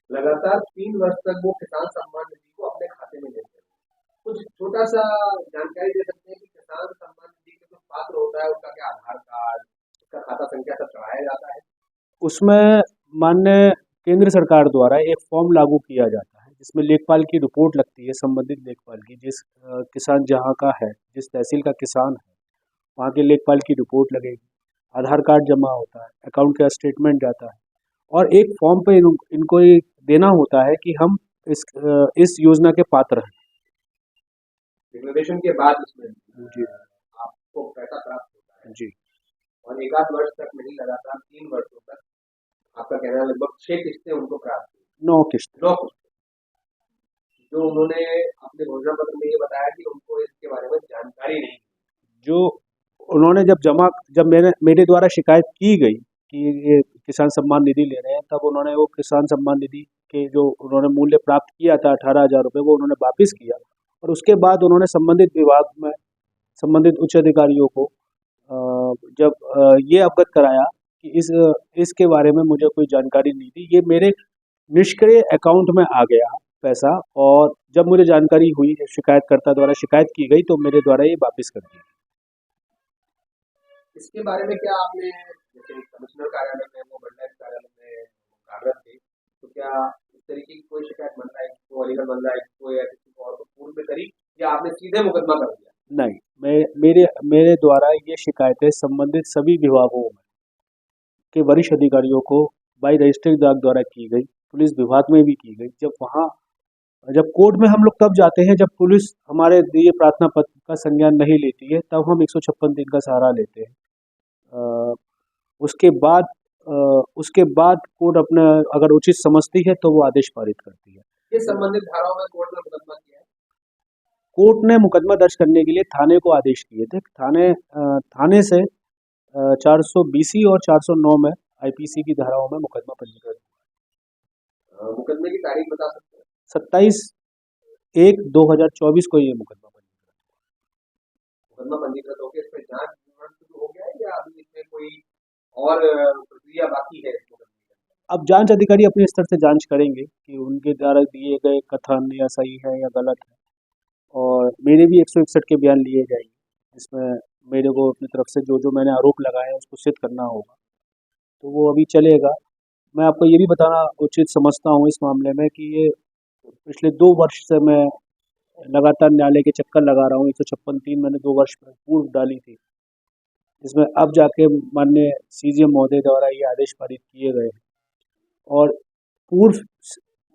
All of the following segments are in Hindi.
लगातार 3 वर्ष तक वो किसान सम्मान निधि को अपने खाते में लेते हैं। कुछ छोटा सा जानकारी दे सकते हैं कि किसान सम्मान निधि के जो पात्र होता है उसका क्या आधार कार्ड, उसका खाता संख्या सब चढ़ाया जाता है? उसमें माननीय केंद्र सरकार द्वारा एक फॉर्म लागू किया जाता है जिसमें लेखपाल की रिपोर्ट लगती है, संबंधित लेखपाल की, जिस किसान जहाँ का है, जिस तहसील का किसान है, वहाँ के लेखपाल की रिपोर्ट लगेगी, आधार कार्ड जमा होता है, अकाउंट का स्टेटमेंट जाता है और एक फॉर्म पे इनको ये देना होता है कि हम इस योजना के पात्र हैं। डिक्लेरेशन के बाद इसमें जी। आपको पैसा प्राप्त होता है जी। और एक आध वर्ष तक नहीं, लगातार 3 वर्षों तक आपका कहना है लगभग 6 किस्तें उनको प्राप्त हुई। 9 किस्त। 9 किस्तें जो उन्होंने अपने घोषणा पत्र में ये बताया कि उनको इसके बारे में जानकारी नहीं। जो उन्होंने जब मेरे द्वारा शिकायत की गई कि ये किसान सम्मान निधि ले रहे हैं, तब उन्होंने वो किसान सम्मान निधि के जो उन्होंने मूल्य प्राप्त किया था 18,000 रुपये, वो उन्होंने वापस किया और उसके बाद उन्होंने संबंधित विभाग में संबंधित उच्च अधिकारियों को जब ये अवगत कराया कि इसके बारे में मुझे कोई जानकारी नहीं थी, ये मेरे निष्क्रिय अकाउंट में आ गया पैसा, और जब मुझे जानकारी हुई, शिकायतकर्ता द्वारा शिकायत की गई, तो मेरे द्वारा ये वापस कर दिया। इसके बारे में क्या आपने, जैसे कमिश्नर कार्यालय में, वो मंडल कार्यालय में कार्यरत थे, तो क्या इस तरीके की कोई शिकायत मंडलायुक्त को, अलीगढ़ मंडलायुक्त को या किसी को और को पूर्व में करी, या आपने सीधे मुकदमा कर दिया? नहीं, मेरे द्वारा ये शिकायतें संबंधित सभी विभागों में के वरिष्ठ अधिकारियों को बाई रजिस्टर्ड डाक द्वारा की गई, पुलिस विभाग में भी की गई। जब कोर्ट में हम लोग तब जाते हैं जब पुलिस हमारे दिए प्रार्थना पत्र का संज्ञान नहीं लेती है, तब हम 156 दिन का सहारा लेते हैं। अ, उसके बाद उसके बाद कोर्ट अपना अगर उचित समझती है तो वो आदेश पारित करती है। किस संबंधित धाराओं में कोर्ट में मुकदमा किया है? कोर्ट ने मुकदमा दर्ज करने के लिए थाने को आदेश दिए थे। थाने से 420 और 409 में आईपीसी की धाराओं में मुकदमा पंजीकृत। मुकदमे की तारीख बता सकते हैं? 27/1/2024 को ये मुकदमा पंजीकृत। मुकदमा पंजीकृत हो गया, इसमें जांच विवरण शुरू हो गया है या अभी इसमें कोई और प्रक्रिया बाकी है इस मुकदमे में? अब जांच अधिकारी अपने स्तर से जांच करेंगे कि उनके द्वारा दिए गए कथन या सही है या गलत है, और मेरे भी 161 के बयान लिए जाएंगे, जिसमें मेरे को अपनी तरफ से जो जो मैंने आरोप लगाए हैं उसको सिद्ध करना होगा, तो वो अभी चलेगा। मैं आपको ये भी बताना उचित समझता हूँ इस मामले में कि ये पिछले 2 वर्ष से मैं लगातार न्यायालय के चक्कर लगा रहा हूँ। 156(3) मैंने 2 वर्ष पूर्व डाली थी, जिसमें अब जाके माननीय सीजीएम महोदय द्वारा ये आदेश पारित किए गए हैं, और पूर्व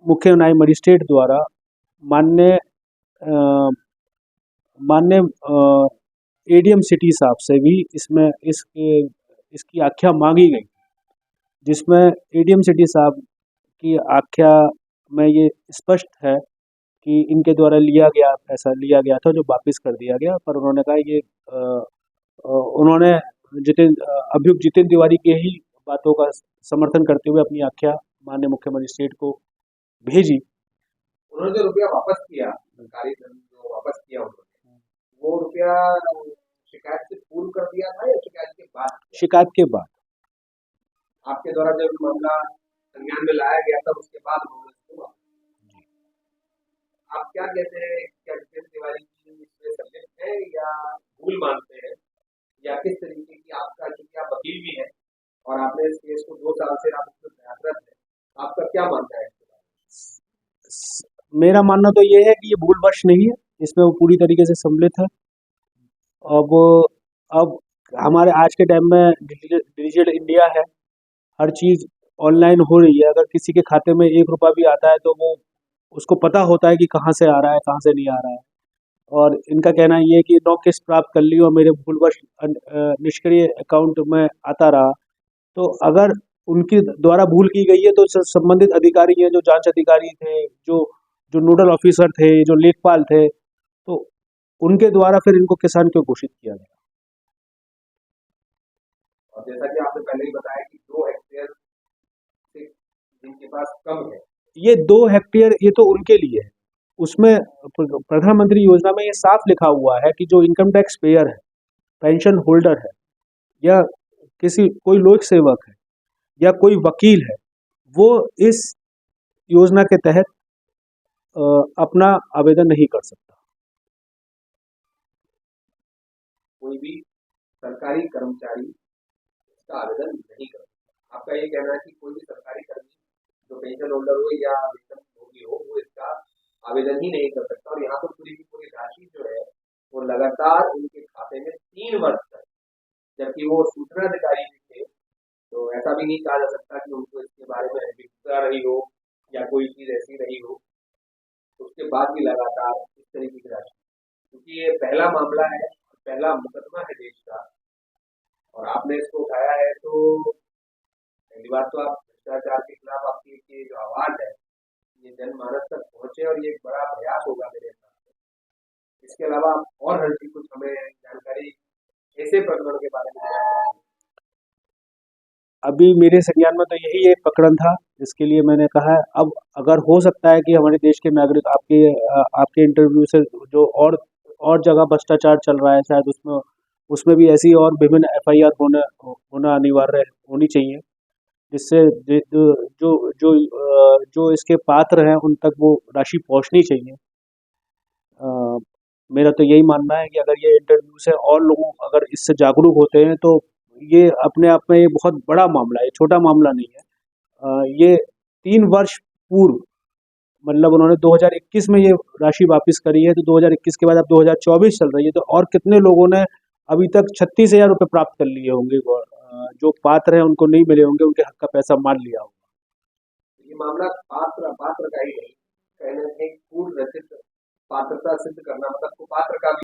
मुख्य न्याय मजिस्ट्रेट द्वारा माननीय एडीएम सिटी साहब से भी इसकी आख्या मांगी गई, जिसमें एडीएम सिटी साहब की आख्या में ये स्पष्ट है कि इनके द्वारा पैसा लिया गया था जो वापस कर दिया गया, पर उन्होंने कहा उन्होंने अभियुक्त जितेंद्र तिवारी के ही बातों का समर्थन करते हुए अपनी आख्या माननीय मुख्य मजिस्ट्रेट को भेजी। उन्होंने जो रुपया वापस किया, सरकारी धन जो वापस किया उन्होंने, वो रुपया शिकायत से पूर्व कर दिया था या शिकायत के बाद? शिकायत के बाद। आपके द्वारा जब मामला संज्ञान में लाया गया तब उसके बाद उन्होंने इसको वापस किया। आप क्या कहते हैं, क्या जितेंद्र तिवारी जी इसमें संलिप्त है या भूल मानते हैं, या किस तरीके की आपका, क्योंकि आप वकील भी हैं और आपने इस केस को 2 साल से आप इसमें प्रयासरत हैं, आपका क्या मानना है इसके बारे में? मेरा मानना तो ये है कि ये भूलवश नहीं है, इसमें वो पूरी तरीके से सम्मिलित है। अब हमारे आज के टाइम में डिजिटल इंडिया है, हर चीज़ ऑनलाइन हो रही है। अगर किसी के खाते में 1 रुपया भी आता है तो वो उसको पता होता है कि कहाँ से आ रहा है, कहाँ से नहीं आ रहा है। और इनका कहना ये है कि 9 किस्त प्राप्त कर ली और मेरे भूलवश निष्क्रिय अकाउंट में आता रहा, तो अगर उनके द्वारा भूल की गई है तो संबंधित अधिकारी हैं, जो जांच अधिकारी थे, जो जो नोडल ऑफिसर थे, जो लेखपाल थे, तो उनके द्वारा फिर इनको किसान क्यों घोषित किया गया। और जैसा कि आपने पहले ही बताया कि 2 हेक्टेयर से जिनके पास कम है, ये 2 हेक्टेयर ये तो उनके लिए है। उसमें प्रधानमंत्री योजना में ये साफ लिखा हुआ है कि जो इनकम टैक्स पेयर है, पेंशन होल्डर है, या कोई लोक सेवक है, या कोई वकील है, वो इस योजना के तहत अपना आवेदन नहीं कर सकता। कोई भी सरकारी कर्मचारी इसका आवेदन नहीं कर सकता। आपका ये कहना है कि कोई भी सरकारी कर्मी जो पेंशन होल्डर हो या वेतनभोगी हो वो इसका आवेदन ही नहीं कर सकता। और यहाँ पर पूरी की पूरी राशि जो है वो लगातार उनके खाते में 3 वर्ष तक, जबकि वो सूचना अधिकारी भी थे, तो ऐसा भी नहीं कहा जा सकता कि उनको इसके बारे में अभिज्ञता रही हो या कोई चीज ऐसी रही हो, उसके बाद भी लगातार इस तरीके की राशि, क्योंकि ये पहला मामला है, पहला मुकदमा है देश का, और आपने इसको उठाया है, तो पहली बात तो आप भ्रष्टाचार के खिलाफ आपकी ये जो आवाज है ये जनमानस तक पहुंचे, और ये एक बड़ा प्रयास होगा मेरे हिसाब से। इसके अलावा और हल्की कुछ हमें जानकारी ऐसे प्रकरण के बारे में देना चाहेंगे? अभी मेरे संज्ञान में तो यही एक प्रकरण था जिसके लिए मैंने कहा है। अब अगर हो सकता है कि हमारे देश के नागरिक आपके इंटरव्यू से जो और जगह भ्रष्टाचार चल रहा है, शायद उसमें उसमें भी ऐसी और विभिन्न एफआईआर होना अनिवार्य होनी चाहिए, जिससे जो इसके पात्र हैं उन तक वो राशि पहुंचनी चाहिए। अ, मेरा तो यही मानना है कि अगर ये इंटरव्यू से और लोग अगर इससे जागरूक होते हैं तो ये अपने आप में ये बहुत बड़ा मामला है, छोटा मामला नहीं है। ये 3 वर्ष पूर्व, मतलब उन्होंने 2021 में ये राशि वापस करी है, तो 2021 के बाद अब 2024 चल रही है, तो और कितने लोगों ने अभी तक 36,000 रुपये प्राप्त कर लिए होंगे, जो पात्र हैं उनको नहीं मिले होंगे, उनके हक का पैसा मान लिया होगा। ये मामला पात्र पात्र का ही नहीं, कहीं ना कहीं पूर्ण रचित पात्रता सिद्ध करना, मतलब कुपात्र का भी